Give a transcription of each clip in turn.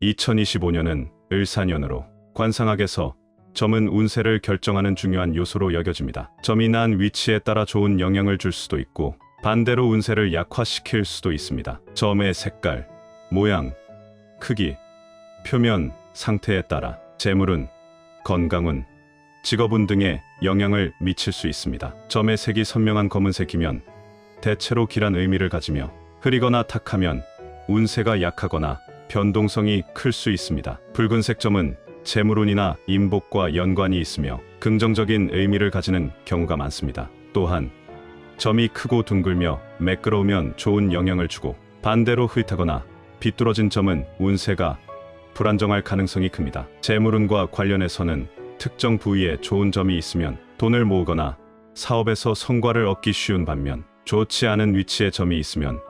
2025년은 을사년으로 관상학에서 점은 운세를 결정하는 중요한 요소로 여겨집니다. 점이 난 위치에 따라 좋은 영향을 줄 수도 있고 반대로 운세를 약화시킬 수도 있습니다. 점의 색깔, 모양, 크기, 표면, 상태에 따라 재물운, 건강운, 직업운 등에 영향을 미칠 수 있습니다. 점의 색이 선명한 검은색이면 대체로 길한 의미를 가지며 흐리거나 탁하면 운세가 약하거나 변동성이 클 수 있습니다. 붉은색 점은 재물운이나 인복과 연관이 있으며 긍정적인 의미를 가지는 경우가 많습니다. 또한 점이 크고 둥글며 매끄러우면 좋은 영향을 주고 반대로 흐릿하거나 비뚤어진 점은 운세가 불안정할 가능성이 큽니다. 재물운과 관련해서는 특정 부위에 좋은 점이 있으면 돈을 모으거나 사업에서 성과를 얻기 쉬운 반면 좋지 않은 위치에 점이 있으면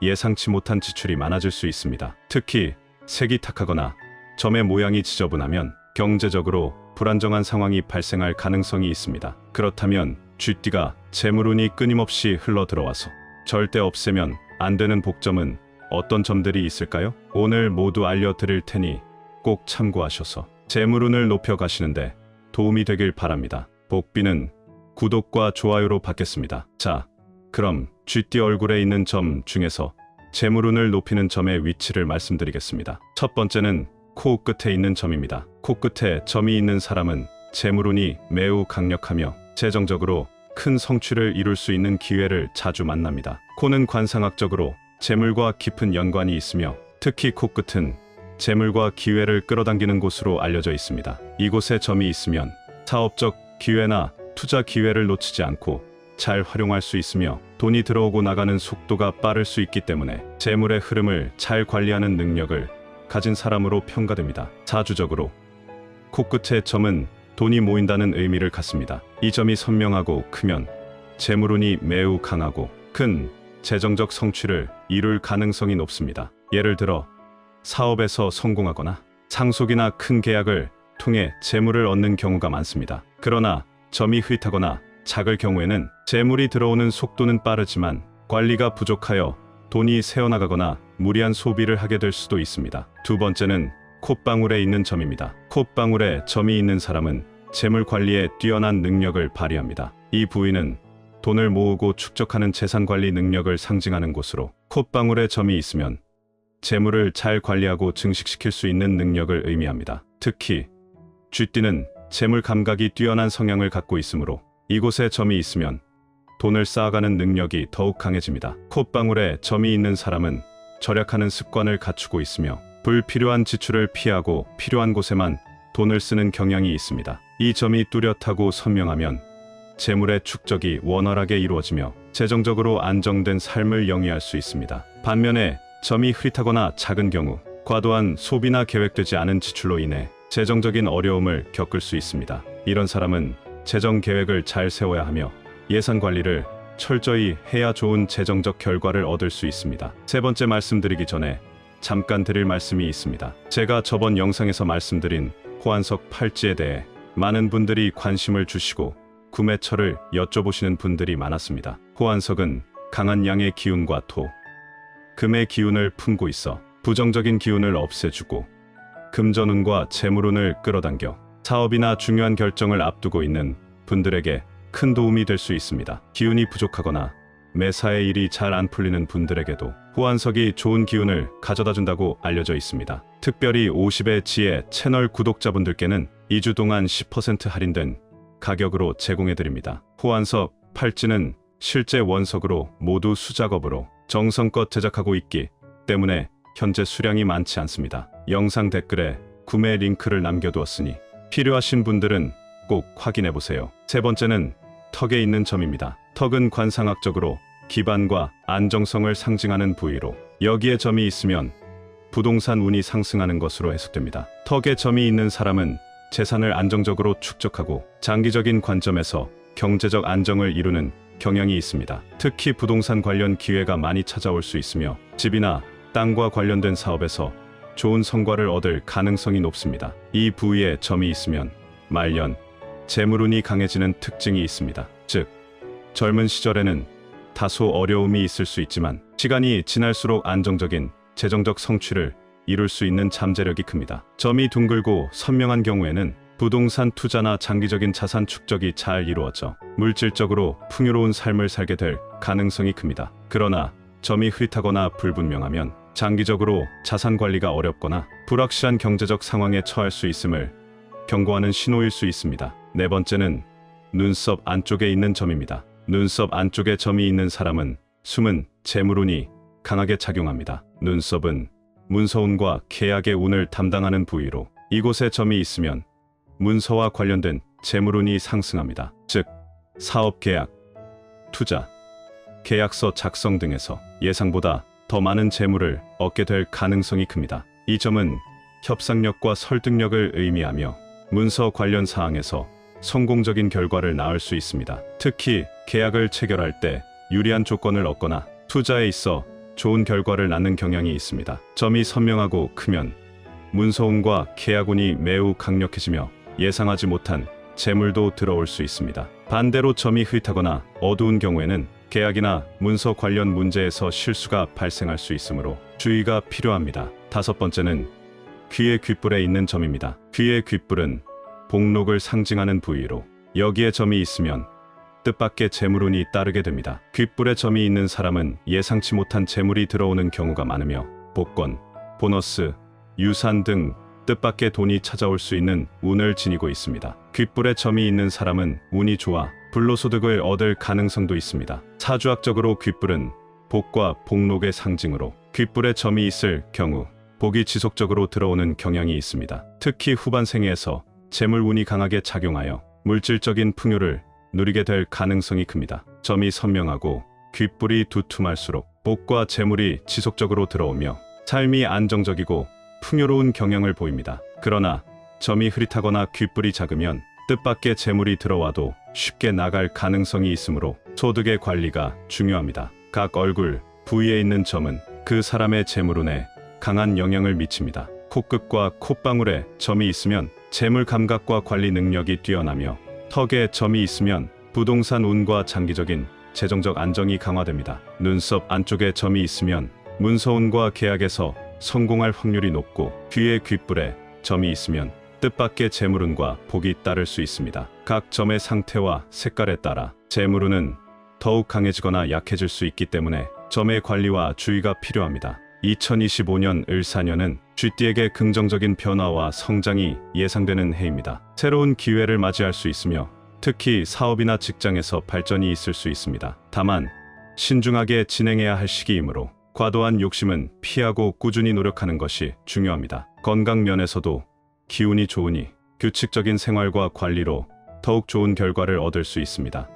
예상치 못한 지출이 많아질 수 있습니다. 특히 색이 탁하거나 점의 모양이 지저분하면 경제적으로 불안정한 상황이 발생할 가능성이 있습니다. 그렇다면 쥐띠가 재물운이 끊임없이 흘러들어와서 절대 없애면 안 되는 복점은 어떤 점들이 있을까요? 오늘 모두 알려드릴 테니 꼭 참고하셔서 재물운을 높여가시는데 도움이 되길 바랍니다. 복비는 구독과 좋아요로 받겠습니다. 자, 그럼 쥐띠 얼굴에 있는 점 중에서 재물운을 높이는 점의 위치를 말씀드리겠습니다. 첫 번째는 코끝에 있는 점입니다. 코끝에 점이 있는 사람은 재물운이 매우 강력하며 재정적으로 큰 성취를 이룰 수 있는 기회를 자주 만납니다. 코는 관상학적으로 재물과 깊은 연관이 있으며 특히 코끝은 재물과 기회를 끌어당기는 곳으로 알려져 있습니다. 이곳에 점이 있으면 사업적 기회나 투자 기회를 놓치지 않고 잘 활용할 수 있으며 돈이 들어오고 나가는 속도가 빠를 수 있기 때문에 재물의 흐름을 잘 관리하는 능력을 가진 사람으로 평가됩니다. 사주적으로 코끝의 점은 돈이 모인다는 의미를 갖습니다. 이 점이 선명하고 크면 재물운이 매우 강하고 큰 재정적 성취를 이룰 가능성이 높습니다. 예를 들어 사업에서 성공하거나 상속이나 큰 계약을 통해 재물을 얻는 경우가 많습니다. 그러나 점이 흐릿하거나 작을 경우에는 재물이 들어오는 속도는 빠르지만 관리가 부족하여 돈이 새어나가거나 무리한 소비를 하게 될 수도 있습니다. 두 번째는 콧방울에 있는 점입니다. 콧방울에 점이 있는 사람은 재물 관리에 뛰어난 능력을 발휘합니다. 이 부위는 돈을 모으고 축적하는 재산 관리 능력을 상징하는 곳으로 콧방울에 점이 있으면 재물을 잘 관리하고 증식시킬 수 있는 능력을 의미합니다. 특히 쥐띠는 재물 감각이 뛰어난 성향을 갖고 있으므로 이곳에 점이 있으면 돈을 쌓아가는 능력이 더욱 강해집니다. 콧방울에 점이 있는 사람은 절약하는 습관을 갖추고 있으며 불필요한 지출을 피하고 필요한 곳에만 돈을 쓰는 경향이 있습니다. 이 점이 뚜렷하고 선명하면 재물의 축적이 원활하게 이루어지며 재정적으로 안정된 삶을 영위할 수 있습니다. 반면에 점이 흐릿하거나 작은 경우 과도한 소비나 계획되지 않은 지출로 인해 재정적인 어려움을 겪을 수 있습니다. 이런 사람은 재정 계획을 잘 세워야 하며 예산 관리를 철저히 해야 좋은 재정적 결과를 얻을 수 있습니다. 세 번째 말씀드리기 전에 잠깐 드릴 말씀이 있습니다. 제가 저번 영상에서 말씀드린 호환석 팔찌에 대해 많은 분들이 관심을 주시고 구매처를 여쭤보시는 분들이 많았습니다. 호환석은 강한 양의 기운과 토, 금의 기운을 품고 있어 부정적인 기운을 없애주고 금전운과 재물운을 끌어당겨 사업이나 중요한 결정을 앞두고 있는 분들에게 큰 도움이 될 수 있습니다. 기운이 부족하거나 매사의 일이 잘 안 풀리는 분들에게도 호환석이 좋은 기운을 가져다 준다고 알려져 있습니다. 특별히 50의 지혜 채널 구독자분들께는 2주 동안 10% 할인된 가격으로 제공해드립니다. 호환석 팔찌는 실제 원석으로 모두 수작업으로 정성껏 제작하고 있기 때문에 현재 수량이 많지 않습니다. 영상 댓글에 구매 링크를 남겨두었으니 필요하신 분들은 꼭 확인해보세요. 세 번째는 턱에 있는 점입니다. 턱은 관상학적으로 기반과 안정성을 상징하는 부위로 여기에 점이 있으면 부동산 운이 상승하는 것으로 해석됩니다. 턱에 점이 있는 사람은 재산을 안정적으로 축적하고 장기적인 관점에서 경제적 안정을 이루는 경향이 있습니다. 특히 부동산 관련 기회가 많이 찾아올 수 있으며 집이나 땅과 관련된 사업에서 좋은 성과를 얻을 가능성이 높습니다. 이 부위에 점이 있으면 말년, 재물운이 강해지는 특징이 있습니다. 즉, 젊은 시절에는 다소 어려움이 있을 수 있지만 시간이 지날수록 안정적인 재정적 성취를 이룰 수 있는 잠재력이 큽니다. 점이 둥글고 선명한 경우에는 부동산 투자나 장기적인 자산 축적이 잘 이루어져 물질적으로 풍요로운 삶을 살게 될 가능성이 큽니다. 그러나 점이 흐릿하거나 불분명하면 장기적으로 자산 관리가 어렵거나 불확실한 경제적 상황에 처할 수 있음을 경고하는 신호일 수 있습니다. 네 번째는 눈썹 안쪽에 있는 점입니다. 눈썹 안쪽에 점이 있는 사람은 숨은 재물운이 강하게 작용합니다. 눈썹은 문서운과 계약의 운을 담당하는 부위로 이곳에 점이 있으면 문서와 관련된 재물운이 상승합니다. 즉, 사업 계약, 투자, 계약서 작성 등에서 예상보다 더 많은 재물을 얻게 될 가능성이 큽니다. 이 점은 협상력과 설득력을 의미하며 문서 관련 사항에서 성공적인 결과를 낳을 수 있습니다. 특히 계약을 체결할 때 유리한 조건을 얻거나 투자에 있어 좋은 결과를 낳는 경향이 있습니다. 점이 선명하고 크면 문서운과 계약운이 매우 강력해지며 예상하지 못한 재물도 들어올 수 있습니다. 반대로 점이 흐릿하거나 어두운 경우에는 계약이나 문서 관련 문제에서 실수가 발생할 수 있으므로 주의가 필요합니다. 다섯 번째는 귀의 귓불에 있는 점입니다. 귀의 귓불은 복록을 상징하는 부위로 여기에 점이 있으면 뜻밖의 재물운이 따르게 됩니다. 귓불에 점이 있는 사람은 예상치 못한 재물이 들어오는 경우가 많으며 복권, 보너스, 유산 등 뜻밖의 돈이 찾아올 수 있는 운을 지니고 있습니다. 귓불에 점이 있는 사람은 운이 좋아 불로소득을 얻을 가능성도 있습니다. 사주학적으로 귓불은 복과 복록의 상징으로 귓불에 점이 있을 경우 복이 지속적으로 들어오는 경향이 있습니다. 특히 후반 생애에서 재물운이 강하게 작용하여 물질적인 풍요를 누리게 될 가능성이 큽니다. 점이 선명하고 귓불이 두툼할수록 복과 재물이 지속적으로 들어오며 삶이 안정적이고 풍요로운 경향을 보입니다. 그러나 점이 흐릿하거나 귓불이 작으면 뜻밖의 재물이 들어와도 쉽게 나갈 가능성이 있으므로 소득의 관리가 중요합니다. 각 얼굴 부위에 있는 점은 그 사람의 재물운에 강한 영향을 미칩니다. 코끝과 콧방울에 점이 있으면 재물 감각과 관리 능력이 뛰어나며 턱에 점이 있으면 부동산 운과 장기적인 재정적 안정이 강화됩니다. 눈썹 안쪽에 점이 있으면 문서운과 계약에서 성공할 확률이 높고 귀의 귓불에 점이 있으면 뜻밖의 재물운과 복이 따를 수 있습니다. 각 점의 상태와 색깔에 따라 재물운은 더욱 강해지거나 약해질 수 있기 때문에 점의 관리와 주의가 필요합니다. 2025년 을사년은 쥐띠에게 긍정적인 변화와 성장이 예상되는 해입니다. 새로운 기회를 맞이할 수 있으며 특히 사업이나 직장에서 발전이 있을 수 있습니다. 다만 신중하게 진행해야 할 시기이므로 과도한 욕심은 피하고 꾸준히 노력하는 것이 중요합니다. 건강 면에서도 기운이 좋으니 규칙적인 생활과 관리로 더욱 좋은 결과를 얻을 수 있습니다.